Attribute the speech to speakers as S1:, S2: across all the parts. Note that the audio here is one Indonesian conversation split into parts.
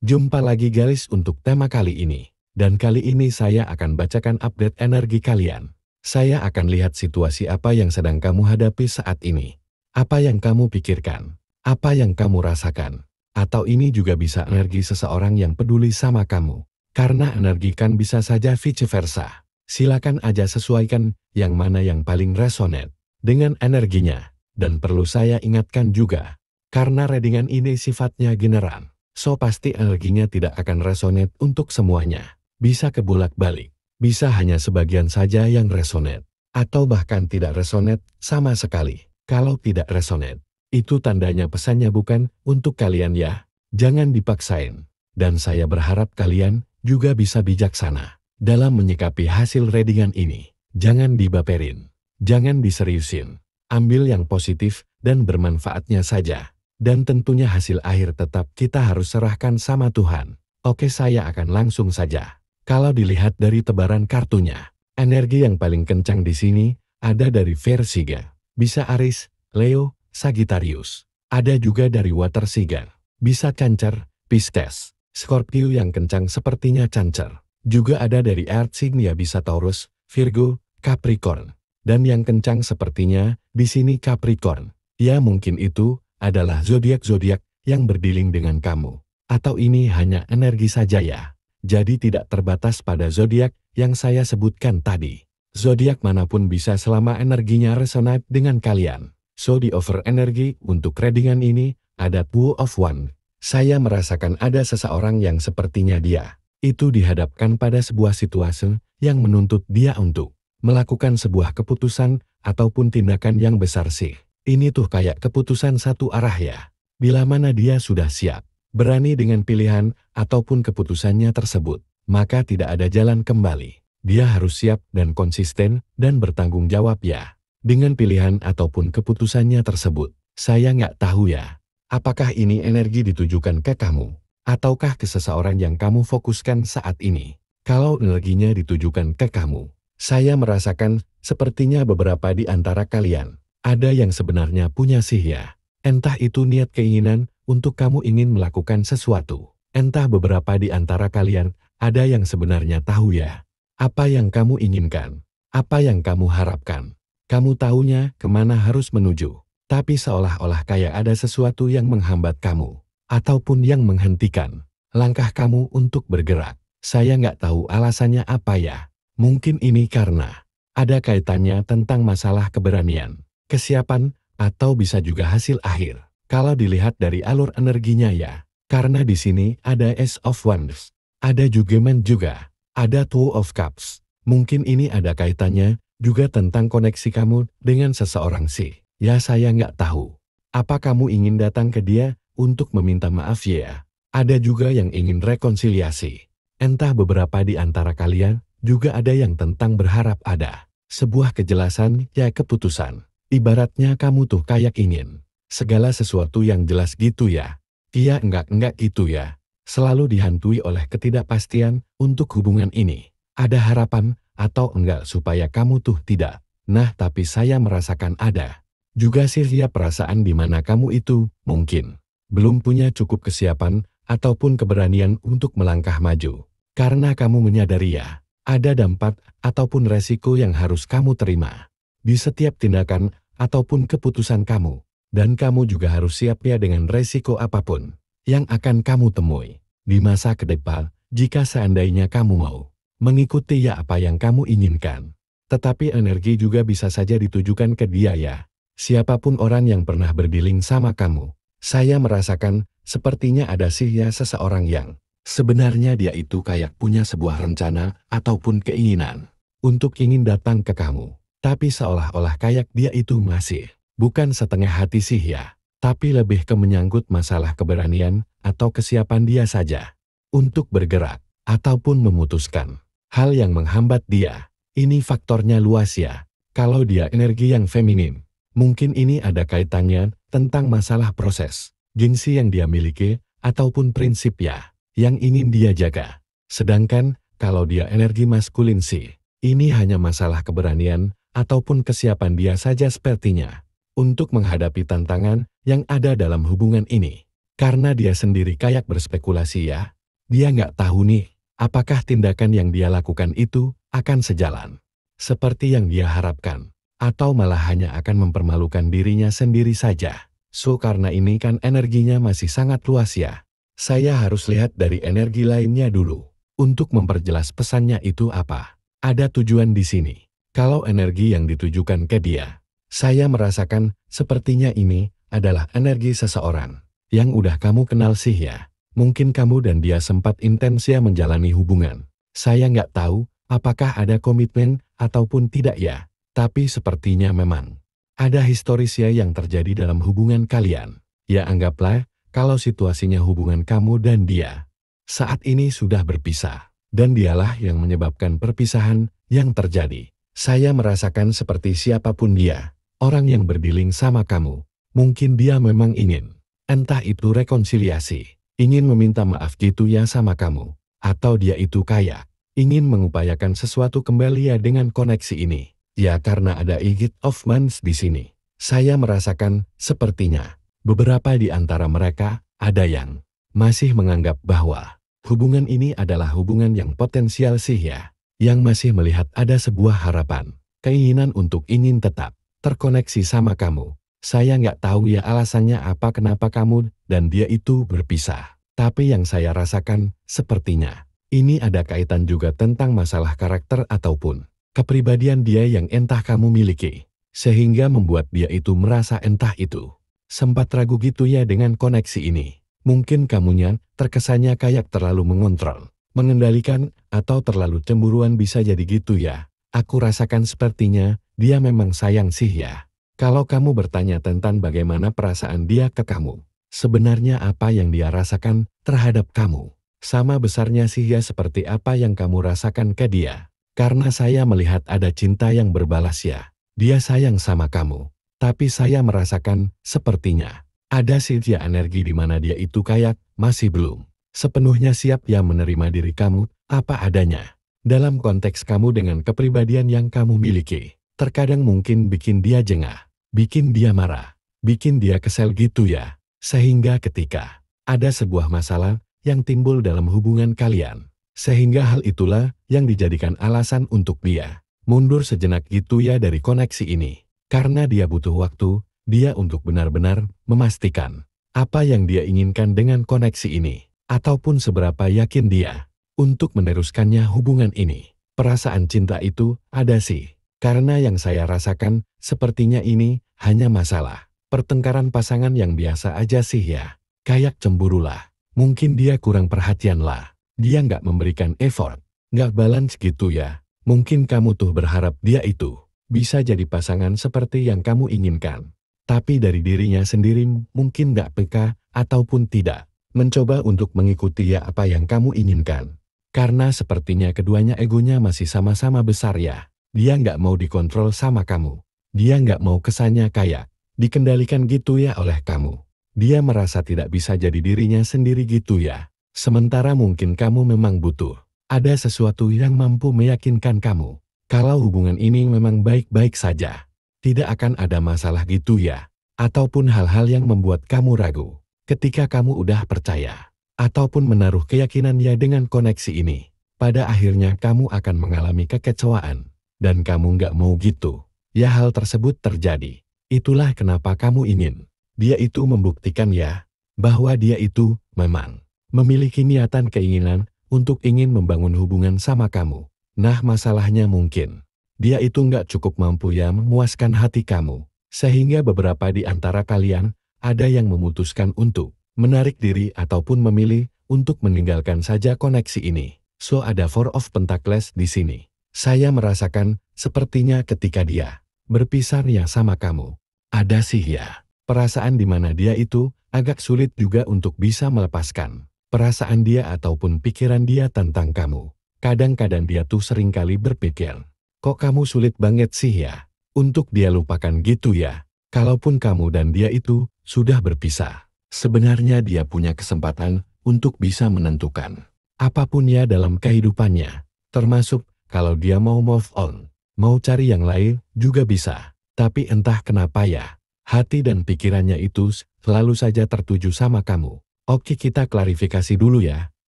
S1: Jumpa lagi guys untuk tema kali ini. Dan kali ini saya akan bacakan update energi kalian. Saya akan lihat situasi apa yang sedang kamu hadapi saat ini. Apa yang kamu pikirkan? Apa yang kamu rasakan? Atau ini juga bisa energi seseorang yang peduli sama kamu. Karena energi kan bisa saja vice versa. Silakan aja sesuaikan yang mana yang paling resonate dengan energinya. Dan perlu saya ingatkan juga, karena readingan ini sifatnya general. So pasti energinya tidak akan resonate untuk semuanya. Bisa kebolak-balik, bisa hanya sebagian saja yang resonate, atau bahkan tidak resonate sama sekali. Kalau tidak resonate, itu tandanya pesannya bukan untuk kalian ya. Jangan dipaksain. Dan saya berharap kalian juga bisa bijaksana dalam menyikapi hasil readingan ini. Jangan dibaperin, jangan diseriusin. Ambil yang positif dan bermanfaatnya saja. Dan tentunya hasil akhir tetap kita harus serahkan sama Tuhan. Oke, saya akan langsung saja. Kalau dilihat dari tebaran kartunya, energi yang paling kencang di sini ada dari Versiga, bisa Aries, Leo, Sagittarius. Ada juga dari Water Sign, bisa Cancer, Pisces, Scorpio yang kencang sepertinya Cancer. Juga ada dari Earth Sign ya bisa Taurus, Virgo, Capricorn. Dan yang kencang sepertinya di sini Capricorn. Ya mungkin itu adalah zodiak-zodiak yang berdealing dengan kamu. Atau ini hanya energi saja ya. Jadi tidak terbatas pada zodiak yang saya sebutkan tadi. Zodiak manapun bisa selama energinya resonate dengan kalian. So di over energi untuk readingan ini ada Two of Wands. Saya merasakan ada seseorang yang sepertinya dia itu dihadapkan pada sebuah situasi yang menuntut dia untuk melakukan sebuah keputusan ataupun tindakan yang besar sih. Ini tuh kayak keputusan satu arah ya. Bila mana dia sudah siap, berani dengan pilihan ataupun keputusannya tersebut, maka tidak ada jalan kembali. Dia harus siap dan konsisten dan bertanggung jawab ya. Dengan pilihan ataupun keputusannya tersebut, saya nggak tahu ya. Apakah ini energi ditujukan ke kamu? Ataukah ke seseorang yang kamu fokuskan saat ini? Kalau energinya ditujukan ke kamu, saya merasakan sepertinya beberapa di antara kalian ada yang sebenarnya punya sih ya. Entah itu niat keinginan untuk kamu ingin melakukan sesuatu. Entah beberapa di antara kalian ada yang sebenarnya tahu ya. Apa yang kamu inginkan. Apa yang kamu harapkan. Kamu tahunya kemana harus menuju. Tapi seolah-olah kayak ada sesuatu yang menghambat kamu. Ataupun yang menghentikan langkah kamu untuk bergerak. Saya nggak tahu alasannya apa ya. Mungkin ini karena ada kaitannya tentang masalah keberanian, kesiapan, atau bisa juga hasil akhir. Kalau dilihat dari alur energinya ya, karena di sini ada Ace of Wands, ada Judgment juga, ada Two of Cups. Mungkin ini ada kaitannya juga tentang koneksi kamu dengan seseorang sih. Ya saya nggak tahu. Apa kamu ingin datang ke dia untuk meminta maaf ya? Ada juga yang ingin rekonsiliasi. Entah beberapa di antara kalian juga ada yang tentang berharap ada sebuah kejelasan ya keputusan. Ibaratnya kamu tuh kayak ingin segala sesuatu yang jelas gitu ya. Iya enggak gitu ya. Selalu dihantui oleh ketidakpastian untuk hubungan ini. Ada harapan atau enggak supaya kamu tuh tidak. Nah tapi saya merasakan ada juga sih ya perasaan di mana kamu itu mungkin belum punya cukup kesiapan ataupun keberanian untuk melangkah maju. Karena kamu menyadari ya, ada dampak ataupun resiko yang harus kamu terima di setiap tindakan ataupun keputusan kamu. Dan kamu juga harus siap ya dengan resiko apapun yang akan kamu temui di masa ke depan jika seandainya kamu mau mengikuti ya apa yang kamu inginkan. Tetapi energi juga bisa saja ditujukan ke dia ya. Siapapun orang yang pernah berdealing sama kamu, saya merasakan sepertinya ada sih ya seseorang yang sebenarnya dia itu kayak punya sebuah rencana ataupun keinginan untuk ingin datang ke kamu. Tapi seolah-olah kayak dia itu masih bukan setengah hati sih ya. Tapi lebih ke menyangkut masalah keberanian atau kesiapan dia saja untuk bergerak ataupun memutuskan hal yang menghambat dia. Ini faktornya luas ya. Kalau dia energi yang feminin, mungkin ini ada kaitannya tentang masalah proses, gengsi yang dia miliki ataupun prinsip ya yang ingin dia jaga. Sedangkan kalau dia energi maskulin sih, ini hanya masalah keberanian ataupun kesiapan dia saja sepertinya untuk menghadapi tantangan yang ada dalam hubungan ini. Karena dia sendiri kayak berspekulasi ya. Dia nggak tahu nih, apakah tindakan yang dia lakukan itu akan sejalan seperti yang dia harapkan, atau malah hanya akan mempermalukan dirinya sendiri saja. So karena ini kan energinya masih sangat luas ya. Saya harus lihat dari energi lainnya dulu. Untuk memperjelas pesannya itu apa. Ada tujuan di sini. Kalau energi yang ditujukan ke dia, saya merasakan sepertinya ini adalah energi seseorang yang udah kamu kenal sih ya. Mungkin kamu dan dia sempat intens ya menjalani hubungan. Saya nggak tahu apakah ada komitmen ataupun tidak ya. Tapi sepertinya memang ada historis ya yang terjadi dalam hubungan kalian. Ya anggaplah kalau situasinya hubungan kamu dan dia saat ini sudah berpisah. Dan dialah yang menyebabkan perpisahan yang terjadi. Saya merasakan seperti siapapun dia, orang yang berdealing sama kamu. Mungkin dia memang ingin, entah itu rekonsiliasi, ingin meminta maaf gitu ya sama kamu. Atau dia itu kayak, ingin mengupayakan sesuatu kembali ya dengan koneksi ini. Ya karena ada Eight's of Wands di sini. Saya merasakan sepertinya, beberapa di antara mereka ada yang masih menganggap bahwa hubungan ini adalah hubungan yang potensial sih ya, yang masih melihat ada sebuah harapan, keinginan untuk ingin tetap terkoneksi sama kamu. Saya nggak tahu ya alasannya apa kenapa kamu dan dia itu berpisah. Tapi yang saya rasakan, sepertinya ini ada kaitan juga tentang masalah karakter ataupun kepribadian dia yang entah kamu miliki. Sehingga membuat dia itu merasa entah itu sempat ragu gitu ya dengan koneksi ini. Mungkin kamunya terkesannya kayak terlalu mengontrol, mengendalikan, atau terlalu cemburuan bisa jadi gitu ya. Aku rasakan sepertinya dia memang sayang sih ya. Kalau kamu bertanya tentang bagaimana perasaan dia ke kamu, sebenarnya apa yang dia rasakan terhadap kamu, sama besarnya sih ya seperti apa yang kamu rasakan ke dia. Karena saya melihat ada cinta yang berbalas ya. Dia sayang sama kamu, tapi saya merasakan sepertinya ada sih ya energi di mana dia itu kayak masih belum sepenuhnya siap ya menerima diri kamu apa adanya. Dalam konteks kamu dengan kepribadian yang kamu miliki, terkadang mungkin bikin dia jengah, bikin dia marah, bikin dia kesel gitu ya. Sehingga ketika ada sebuah masalah yang timbul dalam hubungan kalian, sehingga hal itulah yang dijadikan alasan untuk dia mundur sejenak gitu ya dari koneksi ini. Karena dia butuh waktu, dia untuk benar-benar memastikan apa yang dia inginkan dengan koneksi ini, ataupun seberapa yakin dia untuk meneruskannya hubungan ini. Perasaan cinta itu ada sih, karena yang saya rasakan sepertinya ini hanya masalah pertengkaran pasangan yang biasa aja sih ya. Kayak cemburu lah, mungkin dia kurang perhatian lah, dia nggak memberikan effort, nggak balance gitu ya. Mungkin kamu tuh berharap dia itu bisa jadi pasangan seperti yang kamu inginkan. Tapi dari dirinya sendiri mungkin nggak peka ataupun tidak mencoba untuk mengikuti ya apa yang kamu inginkan. Karena sepertinya keduanya egonya masih sama-sama besar ya. Dia nggak mau dikontrol sama kamu. Dia nggak mau kesannya kayak dikendalikan gitu ya oleh kamu. Dia merasa tidak bisa jadi dirinya sendiri gitu ya. Sementara mungkin kamu memang butuh ada sesuatu yang mampu meyakinkan kamu kalau hubungan ini memang baik-baik saja. Tidak akan ada masalah gitu ya. Ataupun hal-hal yang membuat kamu ragu. Ketika kamu udah percaya. Ataupun menaruh keyakinan ya dengan koneksi ini. Pada akhirnya kamu akan mengalami kekecewaan. Dan kamu nggak mau gitu. Ya hal tersebut terjadi. Itulah kenapa kamu ingin dia itu membuktikan ya. Bahwa dia itu memang memiliki niatan keinginan untuk ingin membangun hubungan sama kamu. Nah masalahnya mungkin dia itu nggak cukup mampu ya memuaskan hati kamu. Sehingga beberapa di antara kalian ada yang memutuskan untuk menarik diri ataupun memilih untuk meninggalkan saja koneksi ini. So ada Four of Pentacles di sini. Saya merasakan sepertinya ketika dia berpisah ya sama kamu. Ada sih ya perasaan di mana dia itu agak sulit juga untuk bisa melepaskan perasaan dia ataupun pikiran dia tentang kamu. Kadang-kadang dia tuh seringkali berpikir, kok kamu sulit banget sih ya untuk dia lupakan gitu ya. Kalaupun kamu dan dia itu sudah berpisah, sebenarnya dia punya kesempatan untuk bisa menentukan apapun ya dalam kehidupannya. Termasuk kalau dia mau move on, mau cari yang lain juga bisa. Tapi entah kenapa ya, hati dan pikirannya itu selalu saja tertuju sama kamu. Oke, kita klarifikasi dulu ya.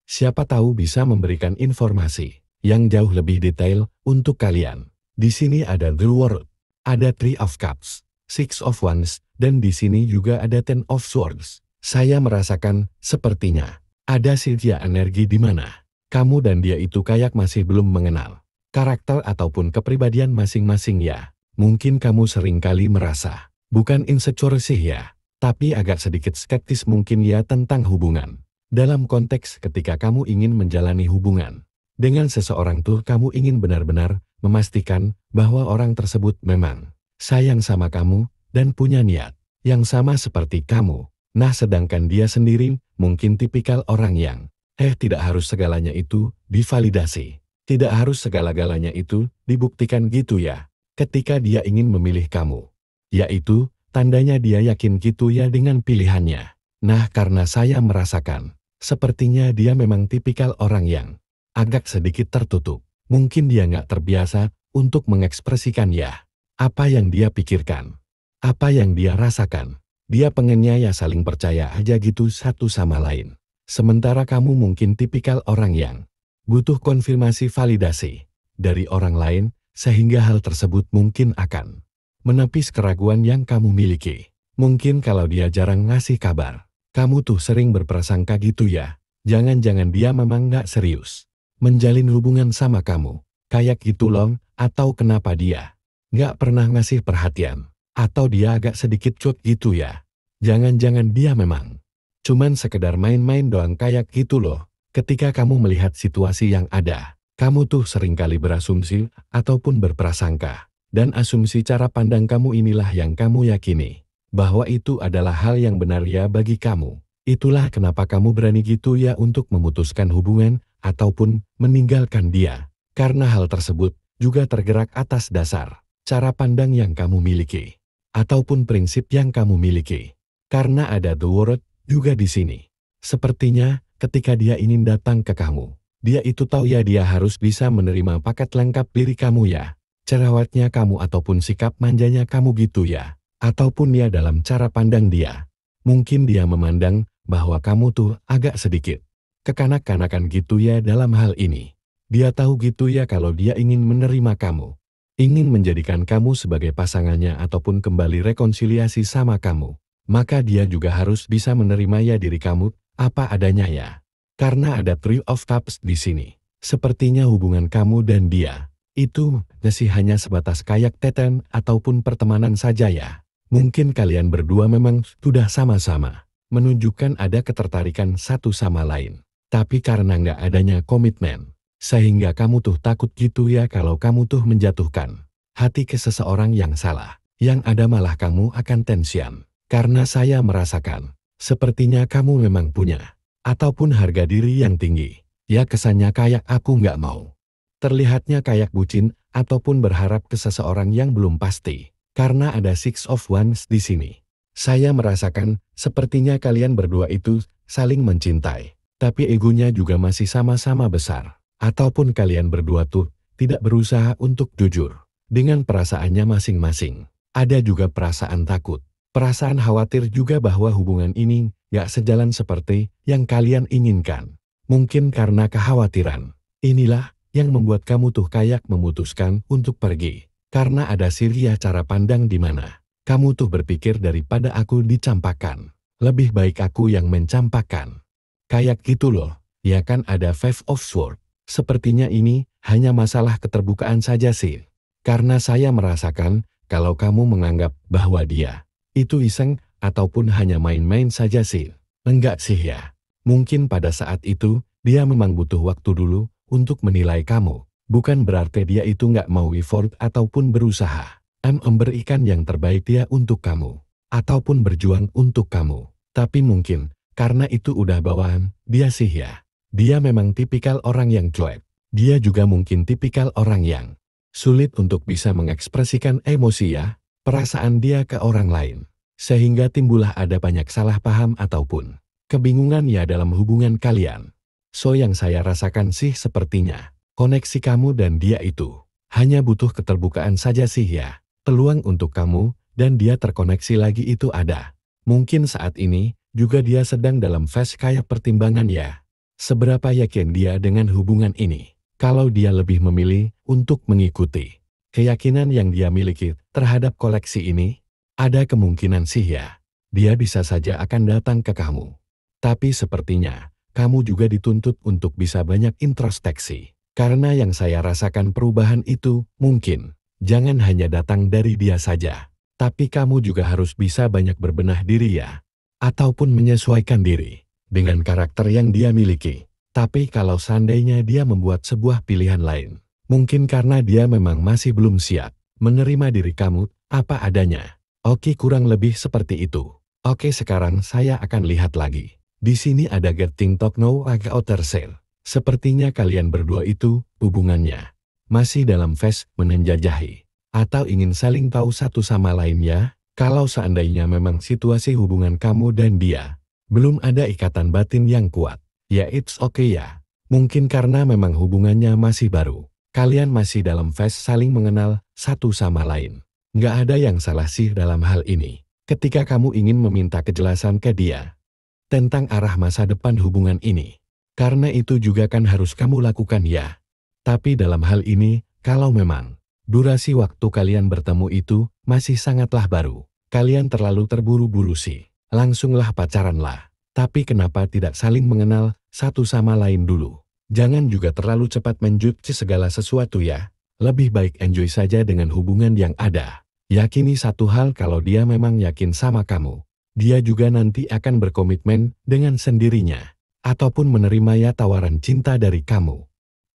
S1: Siapa tahu bisa memberikan informasi yang jauh lebih detail untuk kalian. Di sini ada The World, ada Three of Cups, Six of Wands, dan di sini juga ada Ten of Swords. Saya merasakan sepertinya ada silja energi di mana kamu dan dia itu kayak masih belum mengenal karakter ataupun kepribadian masing-masing ya. Mungkin kamu sering kali merasa, bukan insecure sih ya, tapi agak sedikit skeptis mungkin ya tentang hubungan. Dalam konteks ketika kamu ingin menjalani hubungan dengan seseorang tuh kamu ingin benar-benar memastikan bahwa orang tersebut memang sayang sama kamu dan punya niat yang sama seperti kamu. Nah, sedangkan dia sendiri mungkin tipikal orang yang tidak harus segalanya itu divalidasi. Tidak harus segala-galanya itu dibuktikan gitu ya. Ketika dia ingin memilih kamu, yaitu tandanya dia yakin gitu ya dengan pilihannya. Nah, karena saya merasakan, sepertinya dia memang tipikal orang yang agak sedikit tertutup. Mungkin dia nggak terbiasa untuk mengekspresikan ya apa yang dia pikirkan, apa yang dia rasakan. Dia pengennya ya saling percaya aja gitu satu sama lain. Sementara kamu mungkin tipikal orang yang butuh konfirmasi validasi dari orang lain, sehingga hal tersebut mungkin akan menepis keraguan yang kamu miliki. Mungkin kalau dia jarang ngasih kabar, kamu tuh sering berprasangka gitu ya. Jangan-jangan dia memang nggak serius menjalin hubungan sama kamu. Kayak gitu loh, atau kenapa dia nggak pernah ngasih perhatian. Atau dia agak sedikit cuek gitu ya. Jangan-jangan dia memang cuman sekedar main-main doang kayak gitu loh. Ketika kamu melihat situasi yang ada, kamu tuh seringkali berasumsi ataupun berprasangka. Dan asumsi cara pandang kamu inilah yang kamu yakini bahwa itu adalah hal yang benar ya bagi kamu. Itulah kenapa kamu berani gitu ya untuk memutuskan hubungan ataupun meninggalkan dia. Karena hal tersebut juga tergerak atas dasar cara pandang yang kamu miliki ataupun prinsip yang kamu miliki. Karena ada The World juga di sini. Sepertinya ketika dia ingin datang ke kamu, dia itu tahu ya dia harus bisa menerima paket lengkap diri kamu ya. Cerewetnya kamu ataupun sikap manjanya kamu gitu ya. Ataupun ya dalam cara pandang dia. Mungkin dia memandang bahwa kamu tuh agak sedikit kekanak-kanakan gitu ya dalam hal ini. Dia tahu gitu ya kalau dia ingin menerima kamu. Ingin menjadikan kamu sebagai pasangannya ataupun kembali rekonsiliasi sama kamu. Maka dia juga harus bisa menerima ya diri kamu apa adanya ya. Karena ada Three of Cups di sini. Sepertinya hubungan kamu dan dia itu masih hanya sebatas kayak teten ataupun pertemanan saja ya. Mungkin kalian berdua memang sudah sama-sama menunjukkan ada ketertarikan satu sama lain. Tapi karena nggak adanya komitmen, sehingga kamu tuh takut gitu ya kalau kamu tuh menjatuhkan hati ke seseorang yang salah. Yang ada malah kamu akan tensian. Karena saya merasakan, sepertinya kamu memang punya ataupun harga diri yang tinggi. Ya kesannya kayak aku nggak mau terlihatnya kayak bucin ataupun berharap ke seseorang yang belum pasti. Karena ada Six of Wands di sini. Saya merasakan sepertinya kalian berdua itu saling mencintai. Tapi egonya juga masih sama-sama besar. Ataupun kalian berdua tuh tidak berusaha untuk jujur dengan perasaannya masing-masing. Ada juga perasaan takut. Perasaan khawatir juga bahwa hubungan ini gak sejalan seperti yang kalian inginkan. Mungkin karena kekhawatiran. Inilah yang membuat kamu tuh kayak memutuskan untuk pergi. Karena ada silya cara pandang di mana kamu tuh berpikir daripada aku dicampakkan. Lebih baik aku yang mencampakkan. Kayak gitu loh. Ya kan ada Five of Swords. Sepertinya ini hanya masalah keterbukaan saja sih. Karena saya merasakan kalau kamu menganggap bahwa dia itu iseng ataupun hanya main-main saja sih. Enggak sih ya. Mungkin pada saat itu dia memang butuh waktu dulu untuk menilai kamu. Bukan berarti dia itu nggak mau effort ataupun berusaha memberikan yang terbaik dia untuk kamu. Ataupun berjuang untuk kamu. Tapi mungkin karena itu udah bawaan dia sih ya. Dia memang tipikal orang yang cuek. Dia juga mungkin tipikal orang yang sulit untuk bisa mengekspresikan emosi ya, perasaan dia ke orang lain. Sehingga timbullah ada banyak salah paham ataupun kebingungan ya dalam hubungan kalian. So yang saya rasakan sih sepertinya koneksi kamu dan dia itu hanya butuh keterbukaan saja sih ya. Peluang untuk kamu dan dia terkoneksi lagi itu ada. Mungkin saat ini Juga dia sedang dalam fase kayak pertimbangan ya. Seberapa yakin dia dengan hubungan ini? Kalau dia lebih memilih untuk mengikuti keyakinan yang dia miliki terhadap koleksi ini, ada kemungkinan sih ya, dia bisa saja akan datang ke kamu. Tapi sepertinya, kamu juga dituntut untuk bisa banyak introspeksi. Karena yang saya rasakan perubahan itu, mungkin, jangan hanya datang dari dia saja. Tapi kamu juga harus bisa banyak berbenah diri ya. Ataupun menyesuaikan diri dengan karakter yang dia miliki. Tapi kalau seandainya dia membuat sebuah pilihan lain, mungkin karena dia memang masih belum siap menerima diri kamu apa adanya. Oke, kurang lebih seperti itu. Oke, sekarang saya akan lihat lagi. Di sini ada getting to know each other. Sepertinya kalian berdua itu hubungannya masih dalam fase menjajahi atau ingin saling tahu satu sama lain ya. Kalau seandainya memang situasi hubungan kamu dan dia belum ada ikatan batin yang kuat, ya it's okay ya. Mungkin karena memang hubungannya masih baru. Kalian masih dalam fase saling mengenal satu sama lain. Nggak ada yang salah sih dalam hal ini. Ketika kamu ingin meminta kejelasan ke dia tentang arah masa depan hubungan ini. Karena itu juga kan harus kamu lakukan ya. Tapi dalam hal ini, kalau memang durasi waktu kalian bertemu itu masih sangatlah baru. Kalian terlalu terburu-buru sih. Langsunglah pacaranlah. Tapi kenapa tidak saling mengenal satu sama lain dulu? Jangan juga terlalu cepat menjudge segala sesuatu ya. Lebih baik enjoy saja dengan hubungan yang ada. Yakini satu hal, kalau dia memang yakin sama kamu, dia juga nanti akan berkomitmen dengan sendirinya. Ataupun menerima ya tawaran cinta dari kamu.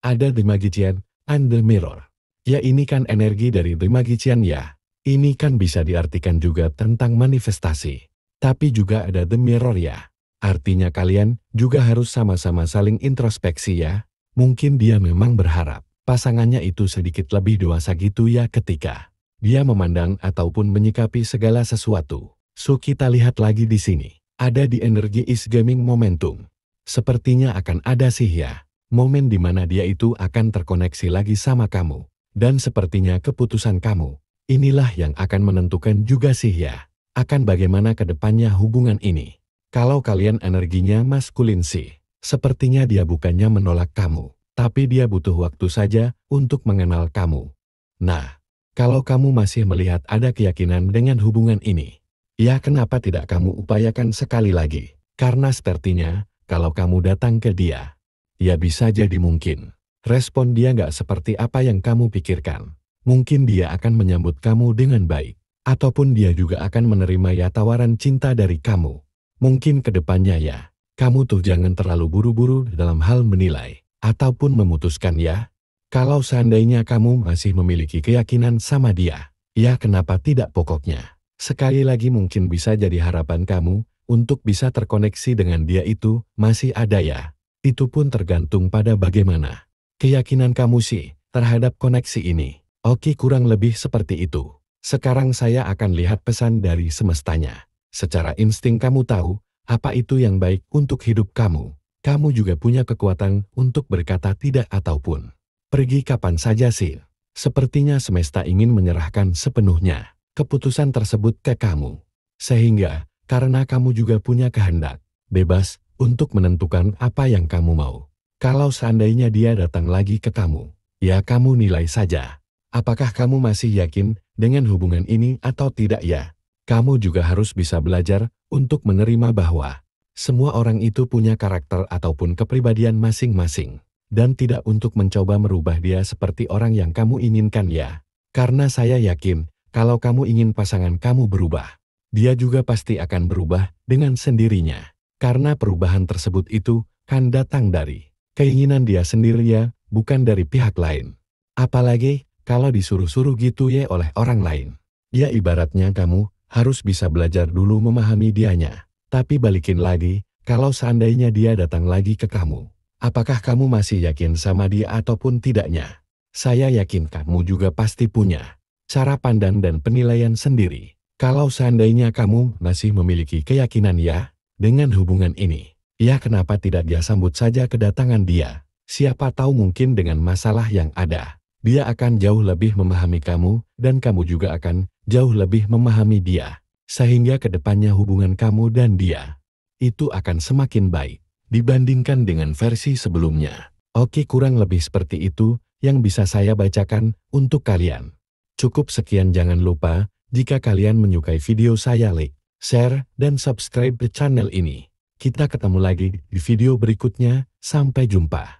S1: Ada The Magician and the Mirror. Ya ini kan energi dari The Magician ya. Ini kan bisa diartikan juga tentang manifestasi. Tapi juga ada The Mirror ya. Artinya kalian juga harus sama-sama saling introspeksi ya. Mungkin dia memang berharap pasangannya itu sedikit lebih dewasa gitu ya ketika dia memandang ataupun menyikapi segala sesuatu. So kita lihat lagi di sini. Ada di energi is gaming momentum. Sepertinya akan ada sih ya. Momen di mana dia itu akan terkoneksi lagi sama kamu. Dan sepertinya keputusan kamu, inilah yang akan menentukan juga sih ya. Akan bagaimana ke depannya hubungan ini. Kalau kalian energinya maskulin sih, sepertinya dia bukannya menolak kamu. Tapi dia butuh waktu saja untuk mengenal kamu. Nah, kalau kamu masih melihat ada keyakinan dengan hubungan ini, ya kenapa tidak kamu upayakan sekali lagi? Karena sepertinya, kalau kamu datang ke dia, ya bisa jadi mungkin respon dia nggak seperti apa yang kamu pikirkan. Mungkin dia akan menyambut kamu dengan baik. Ataupun dia juga akan menerima ya tawaran cinta dari kamu. Mungkin ke depannya ya, kamu tuh jangan terlalu buru-buru dalam hal menilai. Ataupun memutuskan ya. Kalau seandainya kamu masih memiliki keyakinan sama dia, ya kenapa tidak pokoknya. Sekali lagi mungkin bisa jadi harapan kamu untuk bisa terkoneksi dengan dia itu masih ada ya. Itu pun tergantung pada bagaimana keyakinan kamu sih terhadap koneksi ini. Oke, kurang lebih seperti itu. Sekarang saya akan lihat pesan dari semestanya. Secara insting kamu tahu apa itu yang baik untuk hidup kamu. Kamu juga punya kekuatan untuk berkata tidak ataupun pergi kapan saja sih. Sepertinya semesta ingin menyerahkan sepenuhnya keputusan tersebut ke kamu. Sehingga karena kamu juga punya kehendak bebas untuk menentukan apa yang kamu mau. Kalau seandainya dia datang lagi ke kamu, ya kamu nilai saja. Apakah kamu masih yakin dengan hubungan ini atau tidak ya? Kamu juga harus bisa belajar untuk menerima bahwa semua orang itu punya karakter ataupun kepribadian masing-masing. Dan tidak untuk mencoba merubah dia seperti orang yang kamu inginkan ya. Karena saya yakin, kalau kamu ingin pasangan kamu berubah, dia juga pasti akan berubah dengan sendirinya. Karena perubahan tersebut itu kan datang dari keinginan dia sendiri ya, bukan dari pihak lain. Apalagi kalau disuruh-suruh gitu ya oleh orang lain. Ya ibaratnya kamu harus bisa belajar dulu memahami dianya. Tapi balikin lagi, kalau seandainya dia datang lagi ke kamu, apakah kamu masih yakin sama dia ataupun tidaknya? Saya yakin kamu juga pasti punya cara pandang dan penilaian sendiri. Kalau seandainya kamu masih memiliki keyakinan ya, dengan hubungan ini, ya kenapa tidak dia sambut saja kedatangan dia? Siapa tahu mungkin dengan masalah yang ada, dia akan jauh lebih memahami kamu dan kamu juga akan jauh lebih memahami dia. Sehingga kedepannya hubungan kamu dan dia itu akan semakin baik dibandingkan dengan versi sebelumnya. Oke, kurang lebih seperti itu yang bisa saya bacakan untuk kalian. Cukup sekian, jangan lupa jika kalian menyukai video saya like, share, dan subscribe ke channel ini. Kita ketemu lagi di video berikutnya, sampai jumpa.